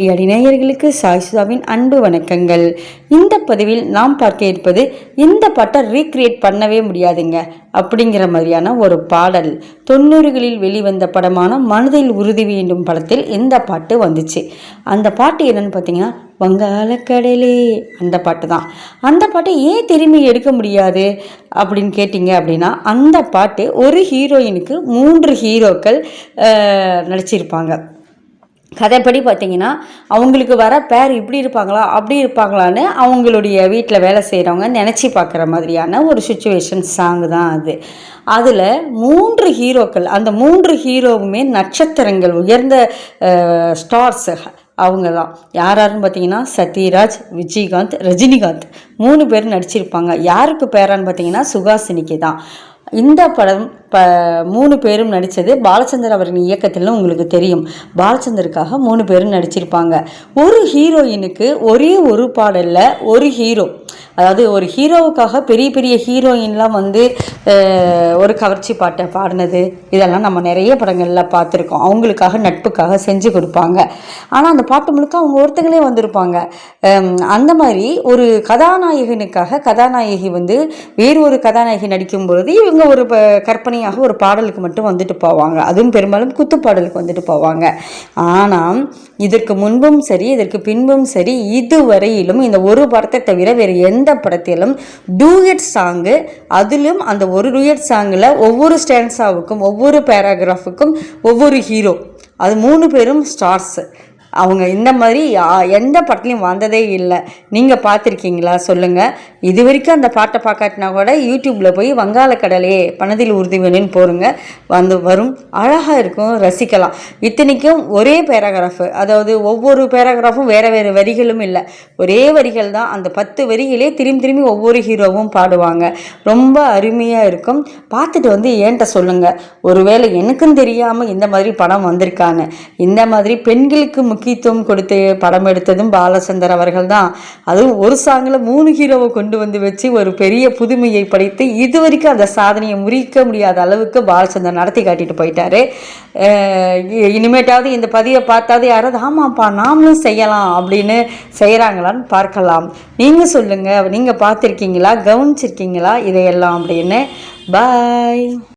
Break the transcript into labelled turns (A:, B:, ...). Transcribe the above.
A: நேயர்களுக்கு சாய் சுதாவின் அன்பு வணக்கங்கள். இந்த பதிவில் நாம் பார்க்க இருப்பது இந்த பாட்டை ரீக்ரியேட் பண்ணவே முடியாதுங்க அப்படிங்கிற மாதிரியான ஒரு பாடல். 90களில் வெளிவந்த படமான மனதில் உறுதி வேண்டும் படத்தில் இந்த பாட்டு வந்துச்சு. அந்த பாட்டு என்னன்னு பார்த்தீங்கன்னா வங்காளக்கடலே, அந்த பாட்டு தான். அந்த பாட்டை ஏன் திரும்பி எடுக்க முடியாது அப்படின்னு கேட்டிங்க அப்படின்னா, அந்த பாட்டு ஒரு ஹீரோயினுக்கு 3 ஹீரோக்கள் நடிச்சிருப்பாங்க. கதைப்படி பார்த்தீங்கன்னா அவங்களுக்கு வர பேர் இப்படி இருப்பாங்களா அப்படி இருப்பாங்களான்னு அவங்களுடைய வீட்டில் வேலை செய்கிறவங்க நினச்சி பார்க்குற மாதிரியான ஒரு சுச்சுவேஷன் சாங் தான் அது. அதில் 3 ஹீரோக்கள், அந்த 3 ஹீரோவுமே நட்சத்திரங்கள், உயர்ந்த ஸ்டார்ஸ் அவங்க தான். யாருன்னு பார்த்தீங்கன்னா சத்யராஜ், விஜயகாந்த், ரஜினிகாந்த் 3 பேர் நடிச்சிருப்பாங்க. யாருக்கு பேரான்னு பார்த்தீங்கன்னா சுஹாசினிக்கு தான். இந்த படம் 3 பேரும் நடித்தது பாலச்சந்தர் அவரின் இயக்கத்தில்னு உங்களுக்கு தெரியும். பாலச்சந்தருக்காக 3 பேரும் நடிச்சிருப்பாங்க. ஒரு ஹீரோயினுக்கு ஒரே ஒரு பாடலில் ஒரு ஹீரோ, அதாவது ஒரு ஹீரோவுக்காக பெரிய பெரிய ஹீரோயின்லாம் வந்து ஒரு கவர்ச்சி பாட்டை பாடினது இதெல்லாம் நம்ம நிறைய படங்களில் பார்த்துருக்கோம். அவங்களுக்காக நட்புக்காக செஞ்சு கொடுப்பாங்க. ஆனால் அந்த பாட்டு முழுக்க அவங்க ஒருத்தங்களே வந்திருப்பாங்க. அந்த மாதிரி ஒரு கதாநாயகனுக்காக கதாநாயகி வந்து வேறு ஒரு கதாநாயகி நடிக்கும் பொழுது இவங்க ஒரு கற்பனையாக ஒரு பாடலுக்கு மட்டும் வந்துட்டு போவாங்க. அதுவும் பெரும்பாலும் குத்துப்பாடலுக்கு வந்துட்டு போவாங்க. ஆனால் இதற்கு முன்பும் சரி இதற்கு பின்பும் சரி இதுவரையிலும் இந்த ஒரு படத்தை தவிர வேறு எந்த படத்திலும் டூயட் சாங்கு, அதிலும் அந்த ஒரு டூயட் சாங்கில் ஒவ்வொரு ஸ்டான்ஸாவுக்கும் ஒவ்வொரு பேராகிராஃபுக்கும் ஒவ்வொரு ஹீரோ, அது 3 பேரும் ஸ்டார்ஸ். அவங்க இந்த மாதிரி எந்த படத்துலையும் வந்ததே இல்லை. நீங்கள் பார்த்துருக்கீங்களா சொல்லுங்கள். இது வரைக்கும் அந்த பாட்டை பார்க்காட்டினா கூட யூடியூப்பில் போய் வங்காளக்கடலே மனதில் உறுதி வேணும்னு போருங்க, வரும். அழகாக இருக்கும், ரசிக்கலாம். இத்தனைக்கும் ஒரே பேராகிராஃபு, அதாவது ஒவ்வொரு பேராகிராஃபும் வேறு வேறு வரிகளும் இல்லை, ஒரே வரிகள் தான். அந்த 10 வரிகளே திரும்பி திரும்பி ஒவ்வொரு ஹீரோவும் பாடுவாங்க. ரொம்ப அருமையாக இருக்கும். பார்த்துட்டு வந்து ஏன்ட்ட சொல்லுங்கள், ஒருவேளை எனக்கும் தெரியாமல் இந்த மாதிரி படம் வந்திருக்கான்னு. இந்த மாதிரி பெண்களுக்கு முக்கியத்துவம் கொடுத்து படம் எடுத்ததும் பாலச்சந்தர் அவர்கள் தான். அதுவும் ஒரு சாங்கில் 3 ஹீரோவை கொண்டு வந்து வச்சு ஒரு பெரிய புதுமையை படைத்து இது வரைக்கும் அந்த சாதனையை முறிக்க முடியாத அளவுக்கு பாலச்சந்தர் நடத்தி காட்டிட்டு போயிட்டாரு. இனிமேட்டாவது இந்த பதிவை பார்த்தாவது யாராவது ஆமாப்பா நாமளும் செய்யலாம் அப்படின்னு செய்கிறாங்களான்னு பார்க்கலாம். நீங்கள் சொல்லுங்கள், நீங்கள் பார்த்துருக்கீங்களா, கவனிச்சிருக்கீங்களா இதையெல்லாம் அப்படின்னு. பாய்.